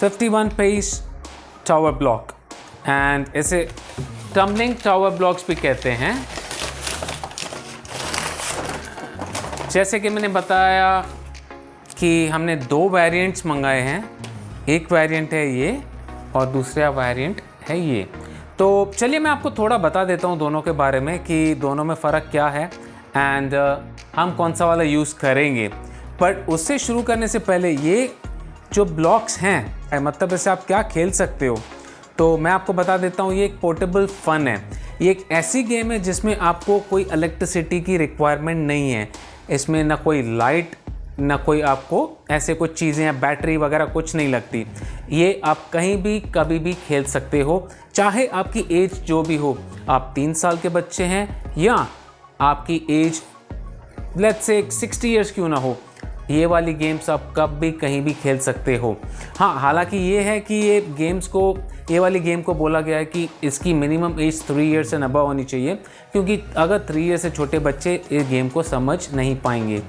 51 piece tower block and इसे tumbling tower blocks भी कहते हैं। जैसे कि मैंने बताया कि हमने 2 वेरिएंट्स मंगाए हैं, एक वेरिएंट है ये और दूसरा वेरिएंट है ये। तो चलिए मैं आपको थोड़ा बता देता हूँ दोनों के बारे में कि दोनों में फ़र्क क्या है एंड हम कौन सा वाला यूज़ करेंगे। बट उससे शुरू करने से पहले ये जो ब्लॉक्स हैं मतलब इससे आप क्या खेल सकते हो, तो मैं आपको बता देता हूँ। ये एक पोर्टेबल फ़न है। ये एक ऐसी गेम है जिसमें आपको कोई इलेक्ट्रिसिटी की रिक्वायरमेंट नहीं है। इसमें ना कोई लाइट ना कोई आपको ऐसे कुछ चीज़ें या बैटरी वगैरह कुछ नहीं लगती। ये आप कहीं भी कभी भी खेल सकते हो, चाहे आपकी एज जो भी हो। आप 3 साल के बच्चे हैं या आपकी एज लेट्स से 60 इयर्स क्यों ना हो, ये वाली गेम्स आप कब भी कहीं भी खेल सकते हो। हाँ, हालांकि ये है कि ये वाली गेम को बोला गया है कि इसकी मिनिमम एज 3 इयर्स से अबव होनी चाहिए, क्योंकि अगर 3 इयर्स से छोटे बच्चे इस गेम को समझ नहीं पाएंगे।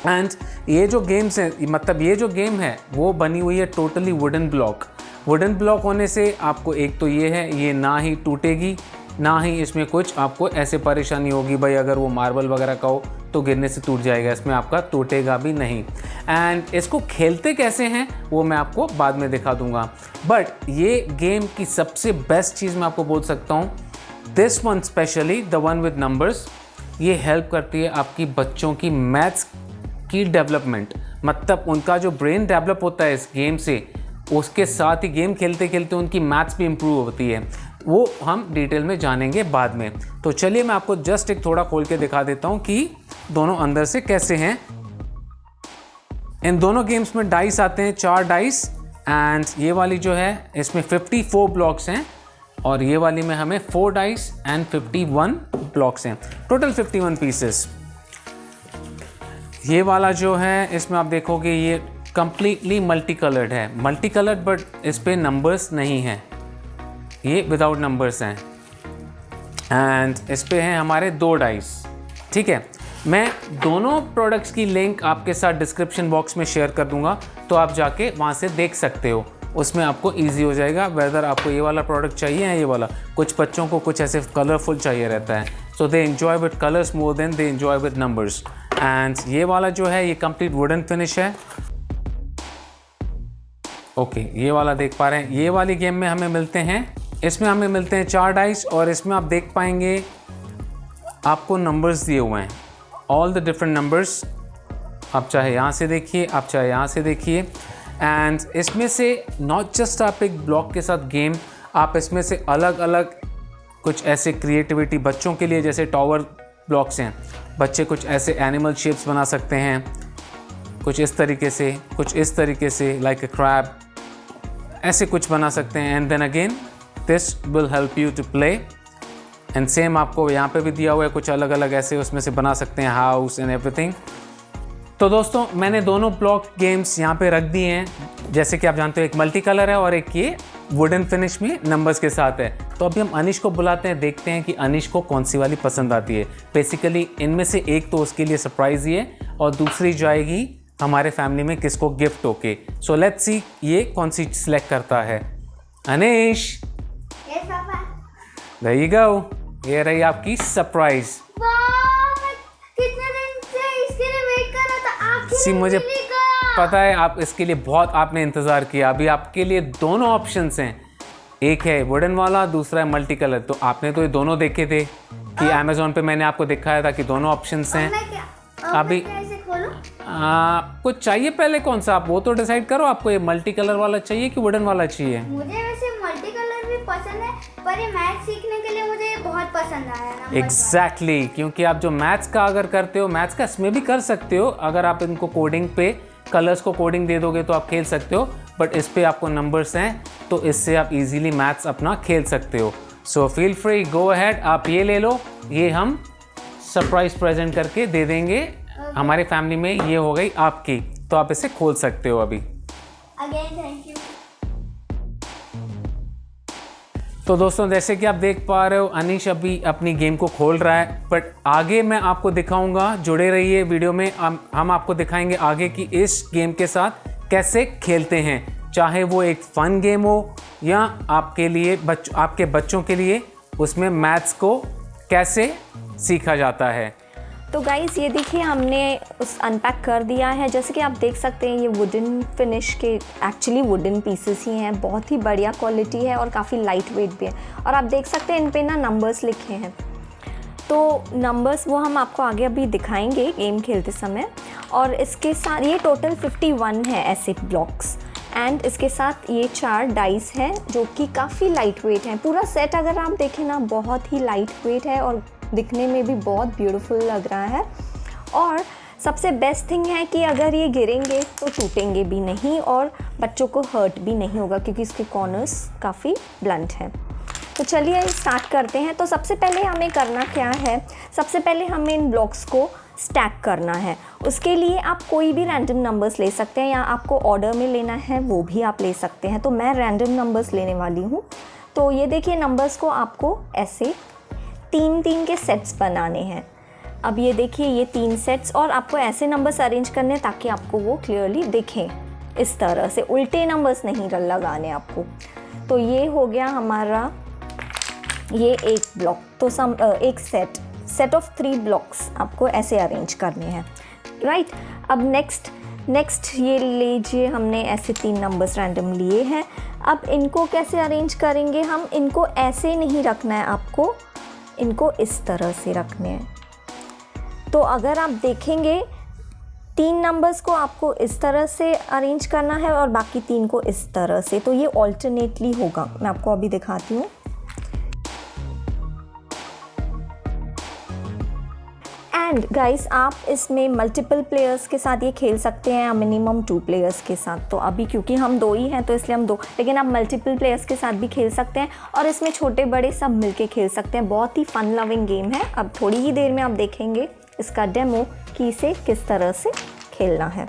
एंड ये जो गेम्स हैं मतलब ये जो गेम है वो बनी हुई है टोटली वुडन ब्लॉक होने से आपको एक तो ये है, ये ना ही टूटेगी ना ही इसमें कुछ आपको ऐसे परेशानी होगी भाई अगर वो मार्बल वगैरह का हो तो गिरने से टूट जाएगा, इसमें आपका टूटेगा भी नहीं। एंड इसको खेलते कैसे हैं वो मैं आपको बाद में दिखा दूंगा। बट ये गेम की सबसे बेस्ट चीज़ मैं आपको बोल सकता हूँ, this one specially the one with numbers, ये हेल्प करती है आपकी बच्चों की मैथ्स की डेवलपमेंट। मतलब उनका जो ब्रेन डेवलप होता है इस गेम से, उसके साथ ही गेम खेलते खेलते उनकी मैथ्स भी इम्प्रूव होती है। वो हम डिटेल में जानेंगे बाद में। तो चलिए मैं आपको जस्ट एक थोड़ा खोल के दिखा देता हूँ कि दोनों अंदर से कैसे हैं। इन दोनों गेम्स में डाइस आते हैं, 4 डाइस। एंड ये वाली जो है इसमें 54 ब्लॉक्स हैं और ये वाली में हमें 4 डाइस एंड 51 ब्लॉक्स हैं, टोटल 51 पीसेस। ये वाला जो है इसमें आप देखोगे ये कंप्लीटली मल्टी कलर्ड है, मल्टी कलर्ड बट इस पे नंबर्स नहीं हैं, ये विदाउट नंबर्स हैं। एंड इस पे हैं हमारे 2 डाइस। ठीक है, मैं दोनों प्रोडक्ट्स की लिंक आपके साथ डिस्क्रिप्शन बॉक्स में शेयर कर दूंगा, तो आप जाके वहाँ से देख सकते हो। उसमें आपको इजी हो जाएगा वेदर आपको ये वाला प्रोडक्ट चाहिए या ये वाला। कुछ बच्चों को कुछ ऐसे कलरफुल चाहिए रहता है, so they enjoy with colours more than they enjoy with numbers. And ये वाला जो है ये कंप्लीट वुडन फिनिश है। ओके, ये वाला देख पा रहे हैं, ये वाली गेम में हमें मिलते हैं, इसमें हमें मिलते हैं 4 डाइस और इसमें आप देख पाएंगे आपको नंबर्स दिए हुए हैं, ऑल द डिफरेंट नंबर्स। आप चाहे यहाँ से देखिए, आप चाहे यहाँ से देखिए। एंड इसमें से नॉट जस्ट आप एक ब्लॉक के साथ गेम, आप इसमें से अलग अलग कुछ ऐसे क्रिएटिविटी बच्चों के लिए, जैसे टावर ब्लॉक्स हैं, बच्चे कुछ ऐसे एनिमल शेप्स बना सकते हैं, कुछ इस तरीके से, कुछ इस तरीके से, लाइक अ क्रैब, ऐसे कुछ बना सकते हैं। And then again this will help you to play. And same आपको यहाँ पे भी दिया हुआ है कुछ अलग अलग ऐसे, उसमें से बना सकते हैं हाउस एंड एवरीथिंग। तो दोस्तों मैंने दोनों ब्लॉक गेम्स यहाँ पे रख दिए हैं, जैसे कि आप जानते हो एक मल्टी कलर है और एक ये वुडन फिनिश में नंबर्स के साथ है। तो अभी हम अनिश को बुलाते हैं, देखते हैं कि अनिश को कौन सी वाली पसंद आती है। बेसिकली इनमें से एक तो उसके लिए सरप्राइज ही है और दूसरी जाएगी हमारे फैमिली में किसको गिफ्ट होके। सो लेट्स सी ये कौन सी सिलेक्ट करता है। अनिश, Yes, पापा। there you go, ये रही आपकी सरप्राइज। कितने दिन से इसके लिए वेट कर रहा था, आखिर सी मुझे मिल ही गया। पता है आप इसके लिए बहुत आपने इंतज़ार किया। अभी आपके लिए दोनों ऑप्शंस हैं, एक है वुडन वाला, दूसरा है मल्टी कलर। तो आपने तो ये दोनों देखे थे कि अमेज़ॉन पे मैंने आपको दिखाया था कि दोनों ऑप्शंस हैं। मैं क्या अभी कैसे खोलूं? कुछ चाहिए पहले कौन सा, आप वो तो डिसाइड करो। आपको ये मल्टी कलर वाला चाहिए कि वुडन वाला चाहिए? मुझे वैसे मल्टी कलर भी पसंद है, पर ये मैथ सीखने के लिए मुझे बहुत पसंद आया ना। एग्जैक्टली, क्योंकि आप जो मैथ्स का अगर करते हो, मैथ्स का इसमें भी कर सकते हो। अगर आप इनको कोडिंग पे कलर्स को कोडिंग दे दोगे तो आप खेल सकते हो, बट इस पे आपको नंबर्स हैं तो इससे आप इजीली मैथ्स अपना खेल सकते हो। So feel free, go ahead, आप ये ले लो, ये हम सरप्राइज प्रेजेंट करके दे देंगे हमारी फैमिली में। ये हो गई आपकी, तो आप इसे खोल सकते हो अभी। Again thank you. तो दोस्तों जैसे कि आप देख पा रहे हो अनीश अभी अपनी गेम को खोल रहा है, बट आगे मैं आपको दिखाऊंगा, जुड़े रहिए वीडियो में। हम आपको दिखाएंगे आगे कि इस गेम के साथ कैसे खेलते हैं। चाहे वो एक फ़न गेम हो या आपके लिए आपके बच्चों के लिए उसमें मैथ्स को कैसे सीखा जाता है। तो गाइज़ ये देखिए हमने उस अनपैक कर दिया है। जैसे कि आप देख सकते हैं ये वुडन फिनिश के एक्चुअली वुडन पीसेस ही हैं, बहुत ही बढ़िया क्वालिटी है और काफ़ी लाइट वेट भी है। और आप देख सकते हैं इन पे ना नंबर्स लिखे हैं, तो नंबर्स वो हम आपको आगे अभी दिखाएंगे गेम खेलते समय। और इसके साथ ये टोटल 51 है ऐसे ब्लॉक्स, एंड इसके साथ ये 4 डाइस हैं जो कि काफ़ी लाइट वेट हैं। पूरा सेट अगर आप देखें ना बहुत ही लाइट वेट है और दिखने में भी बहुत ब्यूटीफुल लग रहा है। और सबसे बेस्ट थिंग है कि अगर ये गिरेंगे तो टूटेंगे भी नहीं और बच्चों को हर्ट भी नहीं होगा क्योंकि इसके कॉर्नर्स काफ़ी ब्लंट हैं। तो चलिए स्टार्ट करते हैं। तो सबसे पहले हमें करना क्या है, सबसे पहले हमें इन ब्लॉक्स को स्टैक करना है। उसके लिए आप कोई भी रैंडम नंबर्स ले सकते हैं या आपको ऑर्डर में लेना है वो भी आप ले सकते हैं। तो मैं रैंडम नंबर्स लेने वाली हूँ। तो ये देखिए नंबर्स को आपको ऐसे 3-3 के सेट्स बनाने हैं। अब ये देखिए ये 3 सेट्स, और आपको ऐसे नंबर्स अरेंज करने ताकि आपको वो क्लियरली दिखें। इस तरह से उल्टे नंबर्स नहीं लगाने आपको। तो ये हो गया हमारा ये एक ब्लॉक। तो एक सेट ऑफ 3 ब्लॉक्स आपको ऐसे अरेंज करने हैं, राइट। अब नेक्स्ट ये लीजिए हमने ऐसे 3 नंबर्स रैंडम लिए हैं। अब इनको कैसे अरेंज करेंगे हम, इनको ऐसे नहीं रखना है, आपको इनको इस तरह से रखने हैं। तो अगर आप देखेंगे 3 नंबर्स को आपको इस तरह से अरेंज करना है और बाकी 3 को इस तरह से। तो ये ऑल्टरनेटली होगा, मैं आपको अभी दिखाती हूँ। एंड गाइस आप इसमें मल्टीपल प्लेयर्स के साथ ये खेल सकते हैं या मिनिमम 2 प्लेयर्स के साथ। तो अभी क्योंकि हम 2 ही हैं तो इसलिए हम 2, लेकिन आप मल्टीपल प्लेयर्स के साथ भी खेल सकते हैं और इसमें छोटे बड़े सब मिलके खेल सकते हैं। बहुत ही फन लविंग गेम है। अब थोड़ी ही देर में आप देखेंगे इसका डेमो कि इसे किस तरह से खेलना है।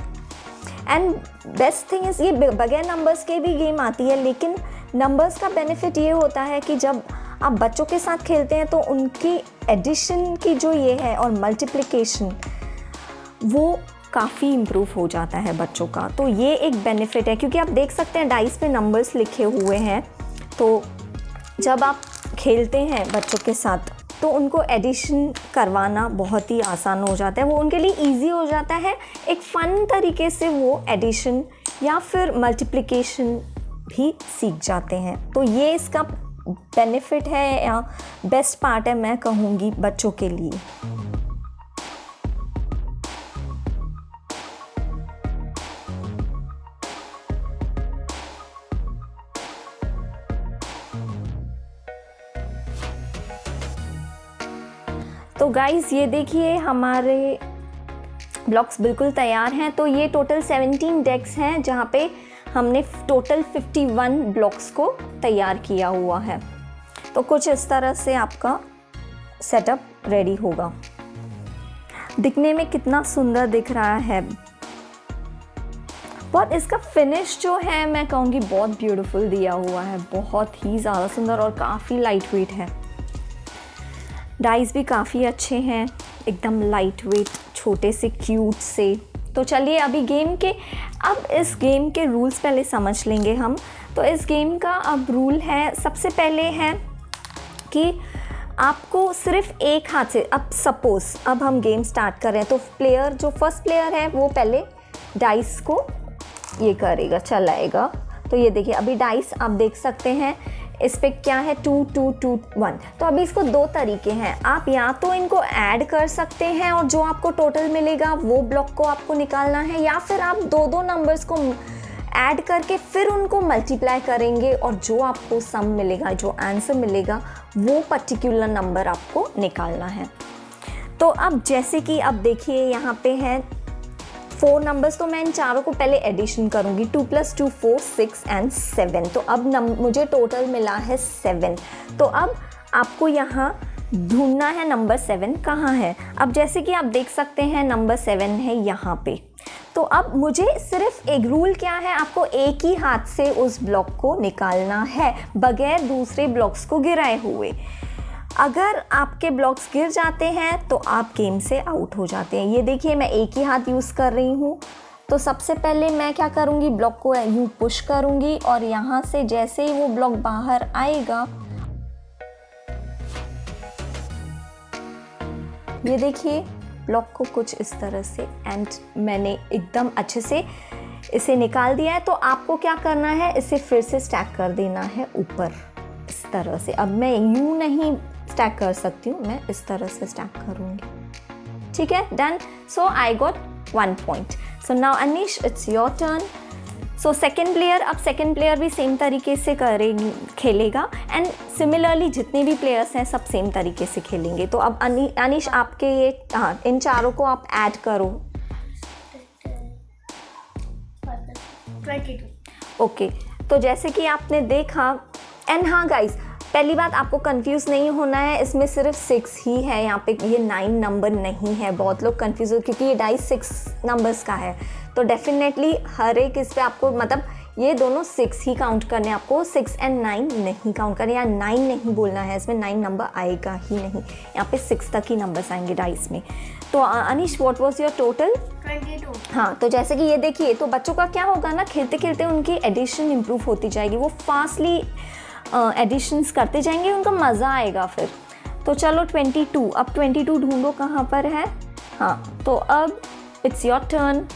एंड बेस्ट थिंग इज़ ये बगैर नंबर्स के भी गेम आती है, लेकिन नंबर्स का बेनिफिट ये होता है कि जब आप बच्चों के साथ खेलते हैं तो उनकी एडिशन की जो ये है और मल्टीप्लिकेशन वो काफ़ी इम्प्रूव हो जाता है बच्चों का। तो ये एक बेनिफिट है क्योंकि आप देख सकते हैं डाइस पे नंबर्स लिखे हुए हैं। तो जब आप खेलते हैं बच्चों के साथ तो उनको एडिशन करवाना बहुत ही आसान हो जाता है, वो उनके लिए इजी हो जाता है। एक फ़न तरीके से वो एडिशन या फिर मल्टीप्लिकेशन भी सीख जाते हैं। तो ये इसका बेनिफिट है या बेस्ट पार्ट है मैं कहूँगी बच्चों के लिए। तो गाइस ये देखिए हमारे ब्लॉक्स बिल्कुल तैयार हैं। तो ये टोटल 17 डेक्स हैं जहाँ पे हमने टोटल 51 ब्लॉक्स को तैयार किया हुआ है। तो कुछ इस तरह से आपका सेटअप रेडी होगा। दिखने में कितना सुंदर दिख रहा है, बहुत इसका फिनिश जो है मैं कहूँगी बहुत ब्यूटीफुल दिया हुआ है, बहुत ही ज़्यादा सुंदर और काफ़ी लाइट वेट है। डाइस भी काफ़ी अच्छे हैं, एकदम लाइट वेट, छोटे से क्यूट से। तो चलिए अभी अब इस गेम के रूल्स पहले समझ लेंगे हम। तो इस गेम का अब रूल है, सबसे पहले है कि आपको सिर्फ एक हाथ से, अब सपोज़ अब हम गेम स्टार्ट कर रहे हैं तो प्लेयर जो फर्स्ट प्लेयर है वो पहले डाइस को ये करेगा, चलाएगा। तो ये देखिए अभी डाइस आप देख सकते हैं इस पे क्या है 2 2 2 1। तो अभी इसको 2 तरीके हैं, आप या तो इनको ऐड कर सकते हैं और जो आपको टोटल मिलेगा वो ब्लॉक को आपको निकालना है, या फिर आप 2 नंबर्स को ऐड करके फिर उनको मल्टीप्लाई करेंगे और जो आपको सम मिलेगा, जो आंसर मिलेगा वो पर्टिकुलर नंबर आपको निकालना है। तो अब जैसे कि अब देखिए यहाँ पे है 4 नंबर्स, तो मैं इन चारों को पहले एडिशन करूँगी। 2 + 2 4 6 एंड 7। तो अब मुझे टोटल मिला है 7। तो अब आपको यहाँ ढूंढना है नंबर 7 कहाँ है। अब जैसे कि आप देख सकते हैं नंबर 7 है यहाँ पे। तो अब मुझे सिर्फ एक रूल क्या है, आपको एक ही हाथ से उस ब्लॉक को निकालना है बगैर दूसरे ब्लॉक्स को गिराए हुए। अगर आपके ब्लॉक्स गिर जाते हैं तो आप गेम से आउट हो जाते हैं। ये देखिए मैं एक ही हाथ यूज़ कर रही हूँ, तो सबसे पहले मैं क्या करूँगी, ब्लॉक को यूँ पुश करूँगी और यहाँ से जैसे ही वो ब्लॉक बाहर आएगा, ये देखिए ब्लॉक को कुछ इस तरह से, एंड मैंने एकदम अच्छे से इसे निकाल दिया है। तो आपको क्या करना है, इसे फिर से स्टैक कर देना है ऊपर इस तरह से। अब मैं यूँ नहीं स्टैक कर सकती हूँ, मैं इस तरह से स्टैक करूँगी। ठीक है, done. So I got 1 point. So now Anish, it's your turn. So second player, अब second player भी सेम तरीके से खेलेगा, एंड सिमिलरली जितने भी प्लेयर्स हैं सब सेम तरीके से खेलेंगे। तो अब अनिश आपके ये, हाँ, इन चारों को आप ऐड करो। 22। ओके, तो जैसे कि आपने देखा, एंड हाँ गाइस, पहली बात आपको कंफ्यूज नहीं होना है, इसमें सिर्फ 6 ही है, यहाँ पे ये 9 नंबर नहीं है। बहुत लोग कंफ्यूज हो क्योंकि ये डाइस 6 नंबर्स का है, तो डेफिनेटली हर एक इस पे आपको, मतलब ये दोनों 6 ही काउंट करने हैं आपको, 6 and 9 नहीं काउंट करने, या 9 नहीं बोलना है, इसमें 9 नंबर आएगा ही नहीं, यहाँ पे 6 तक ही नंबर्स आएंगे डाइस में। तो अनिश, व्हाट वाज योर टोटल? 22। हाँ, तो जैसे कि ये देखिए, तो बच्चों का क्या होगा ना, खेलते खेलते उनकी एडिशन इम्प्रूव होती जाएगी, वो फास्टली एडिशंस करते जाएंगे, उनका मज़ा आएगा फिर। तो चलो 22, अब 22 ढूंढो कहाँ पर है। हाँ, तो अब इट्स योर टर्न।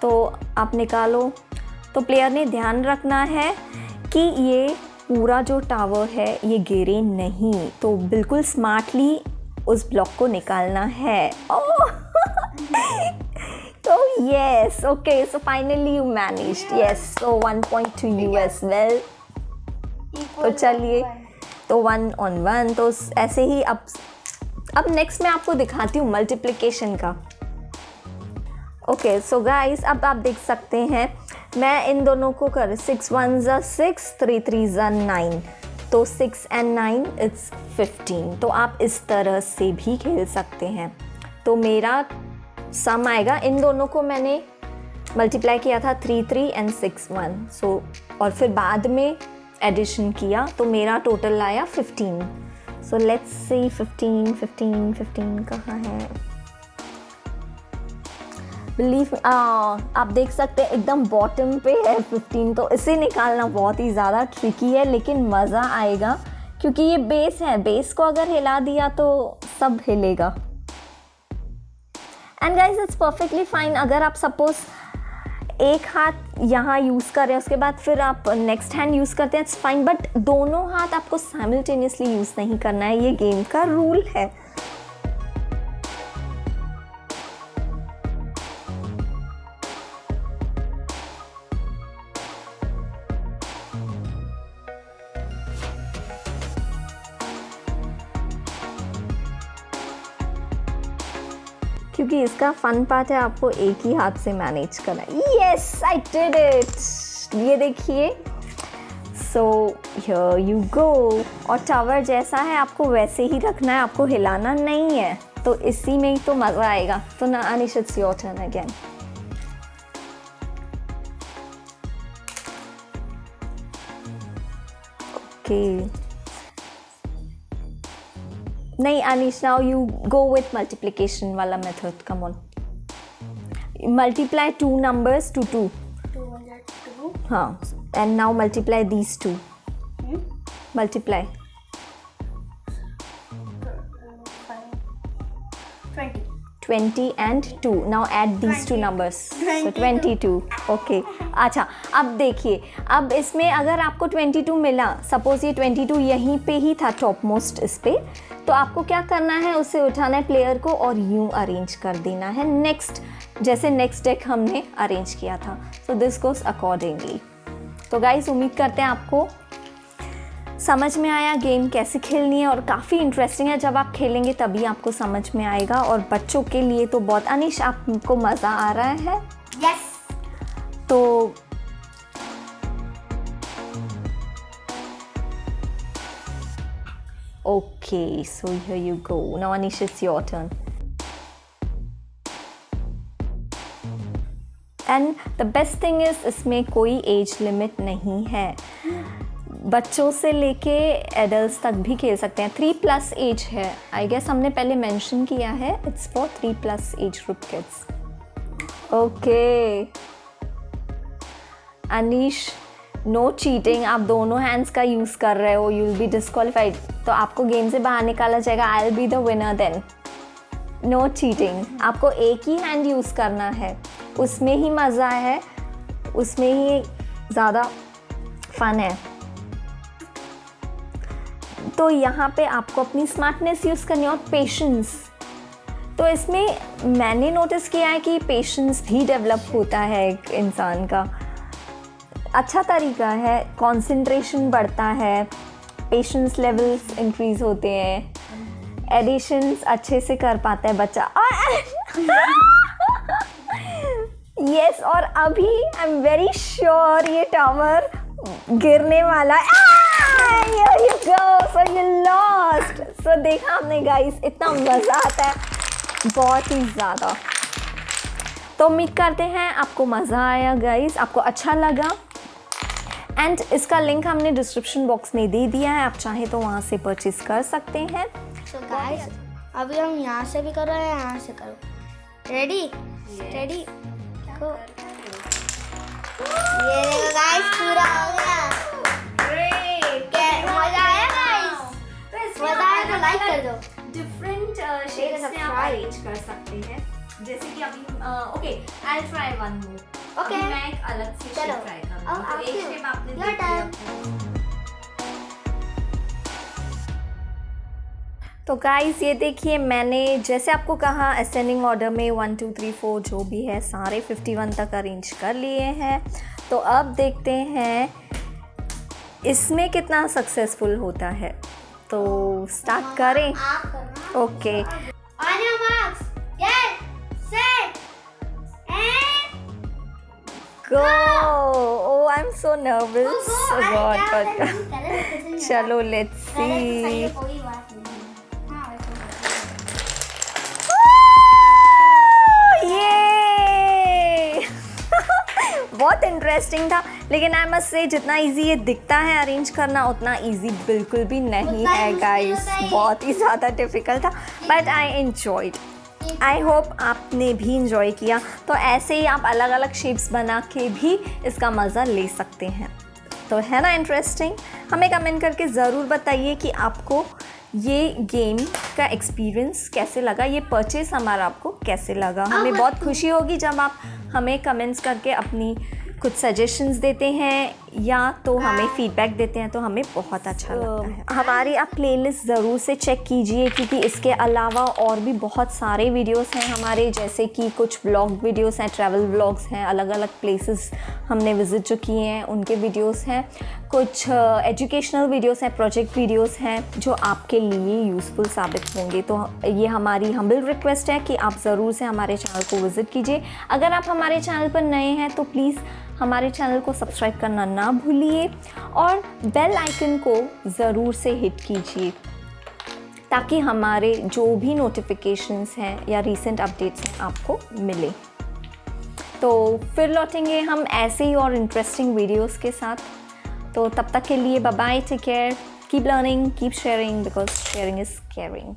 तो आप निकालो। तो प्लेयर ने ध्यान रखना है कि ये पूरा जो टावर है ये गिरे नहीं, तो बिल्कुल स्मार्टली उस ब्लॉक को निकालना है। ओह तो yes, okay, so finally you managed. Yes, so 1 point to you as well. तो चलिए, तो 1 on 1, तो ऐसे ही अब नेक्स्ट मैं आपको दिखाती हूँ मल्टीप्लिकेशन का। ओके, सो गाइस, अब आप देख सकते हैं मैं इन दोनों को कर 6 1s are 6, 3 3s are 9, तो 6 and 9 it's 15। तो आप इस तरह से भी खेल सकते हैं। तो मेरा सम आएगा, इन दोनों को मैंने मल्टीप्लाई किया था 3 3 and 6 1, सो और फिर बाद में एडिशन किया, तो मेरा टोटल आया 15। सो लेट्स सी 15 कहाँ है? बिलीव आप देख सकते हैं एकदम बॉटम पे है 15, तो इसे निकालना बहुत ही ज़्यादा ट्रिकी है, लेकिन मज़ा आएगा क्योंकि ये बेस है, बेस को अगर हिला दिया तो सब हिलेगा। And guys, it's perfectly fine अगर आप सपोज एक हाथ यहाँ यूज़ कर रहे हैं, उसके बाद फिर आप नेक्स्ट हैंड यूज़ करते हैं, इट्स फाइन, बट दोनों हाथ आपको साइमल्टेनियसली यूज़ नहीं करना है, ये गेम का रूल है। क्योंकि इसका फन पार्ट है आपको एक ही हाथ से मैनेज करना। Yes, I did it. ये देखिए, सो हियर यू गो। और टावर जैसा है आपको वैसे ही रखना है, आपको हिलाना नहीं है, तो इसी में ही तो मज़ा आएगा। तो ना Anish, it's your turn again. Okay, नहीं Anish, now you go with multiplication वाला मेथड। Come on, multiply 2 numbers to 2। 202। हाँ, and now multiply these 2। Multiply 20 and 2। Now add these 2 numbers। So 22। Okay, अच्छा, अब देखिए, अब इसमें अगर आपको 22 मिला, सपोज ये 22 यहीं पे ही था टॉप मोस्ट इस पे, तो आपको क्या करना है, उसे उठाना है प्लेयर को और यूं अरेंज कर देना है नेक्स्ट, जैसे नेक्स्ट डेक हमने अरेंज किया था। So this goes accordingly. तो गाइस, उम्मीद करते हैं आपको समझ में आया गेम कैसे खेलनी है, और काफ़ी इंटरेस्टिंग है। जब आप खेलेंगे तभी आपको समझ में आएगा, और बच्चों के लिए तो बहुत। अनिश, आपको मज़ा आ रहा है? यस। तो okay, so here you go. Now Anish, it's your turn. And the best thing is, इसमें कोई एज लिमिट नहीं है। बच्चों से लेके एडल्ट्स तक भी खेल सकते हैं। 3+ एज है, आई गेस हमने पहले मेंशन किया है, it's for 3+ age group kids. Okay Anish, no cheating, आप दोनों हैंड्स का यूज़ कर रहे हो, यू विल बी डिस्क्वालीफाइड, तो आपको गेम से बाहर निकाला जाएगा। I will be the winner then. No cheating, आपको एक ही हैंड यूज़ करना है, उसमें ही मज़ा है, उसमें ही ज़्यादा फन है। तो यहाँ पे आपको अपनी स्मार्टनेस यूज़ करनी है और पेशेंस। तो इसमें मैंने नोटिस किया है कि पेशेंस भी डेवलप होता है एक इंसान का। अच्छा तरीका है, कंसंट्रेशन बढ़ता है, पेशेंस लेवल्स इंक्रीज होते हैं, एडिशंस अच्छे से कर पाता है बच्चा। यस, और अभी आई एम वेरी श्योर ये टावर गिरने वाला है। Here you go, so you lost. So देखा आपने गाइस, इतना मज़ा आता है, बहुत ही ज़्यादा। तो उम्मीद करते हैं आपको मज़ा आया गाइस, आपको अच्छा लगा। एंड इसका लिंक हमने डिस्क्रिप्शन बॉक्स में दे दिया है, आप चाहे तो वहाँ से परचेज कर सकते हैं। So guys, अभी हम यहाँ से भी करो या यहाँ से करो। रेडी रेडी गो। ये देखो गाइस, पूरा हो गया। मजा आया गाइस? मजा आया तो लाइक कर दो। डिफरेंट शेप्स में आप अरेंज कर सकते हैं, जैसे कि अभी okay, I will try one more. Okay, मैं एक अलग से शेप ट्राई करूंगा। तो एक शेप आपने देख लिया। तो गाइस ये देखिए, मैंने जैसे आपको कहा असेंडिंग ऑर्डर में 1 2 3 4 जो भी है सारे 51 तक अरेंज कर लिए हैं। तो अब देखते हैं इसमें कितना सक्सेसफुल होता है। तो स्टार्ट करें। Okay, On your marks, get set and go. Oh I am so nervous. God, चलो लेट्स सी। कोई बात नहीं। ये बहुत इंटरेस्टिंग था, लेकिन आई मस्ट से जितना इजी ये दिखता है अरेंज करना, उतना इजी बिल्कुल भी नहीं है गाइस, बहुत ही ज़्यादा डिफ़िकल्ट था, but I enjoyed. I hope आपने भी इंजॉय किया। तो ऐसे ही आप अलग अलग शेप्स बना के भी इसका मज़ा ले सकते हैं। तो है ना इंटरेस्टिंग? हमें कमेंट करके ज़रूर बताइए कि आपको ये गेम का एक्सपीरियंस कैसे लगा, ये परचेस हमारा आपको कैसे लगा। हमें बहुत खुशी होगी जब आप हमें कमेंट्स करके अपनी कुछ सजेशंस देते हैं या तो हमें फीडबैक देते हैं, तो हमें बहुत अच्छा लगता है। हमारी आप प्लेलिस्ट ज़रूर से चेक कीजिए, क्योंकि इसके अलावा और भी बहुत सारे वीडियोस हैं हमारे, जैसे कि कुछ व्लॉग वीडियोस हैं, ट्रैवल व्लॉग्स हैं, अलग अलग प्लेसेस हमने विज़िट जो किए हैं उनके वीडियोस हैं, कुछ एजुकेशनल वीडियोस हैं, प्रोजेक्ट वीडियोस हैं जो आपके लिए यूज़फुल साबित होंगे। तो ये हमारी हम्बल रिक्वेस्ट है कि आप ज़रूर से हमारे चैनल को विज़िट कीजिए। अगर आप हमारे चैनल पर नए हैं तो प्लीज़ हमारे चैनल को सब्सक्राइब करना ना भूलिए और बेल आइकन को ज़रूर से हिट कीजिए, ताकि हमारे जो भी नोटिफिकेशंस हैं या रीसेंट अपडेट्स हैं आपको मिले। तो फिर लौटेंगे हम ऐसे ही और इंटरेस्टिंग वीडियोस के साथ। तो तब तक के लिए bye bye, take care, keep learning, keep sharing, because sharing is caring.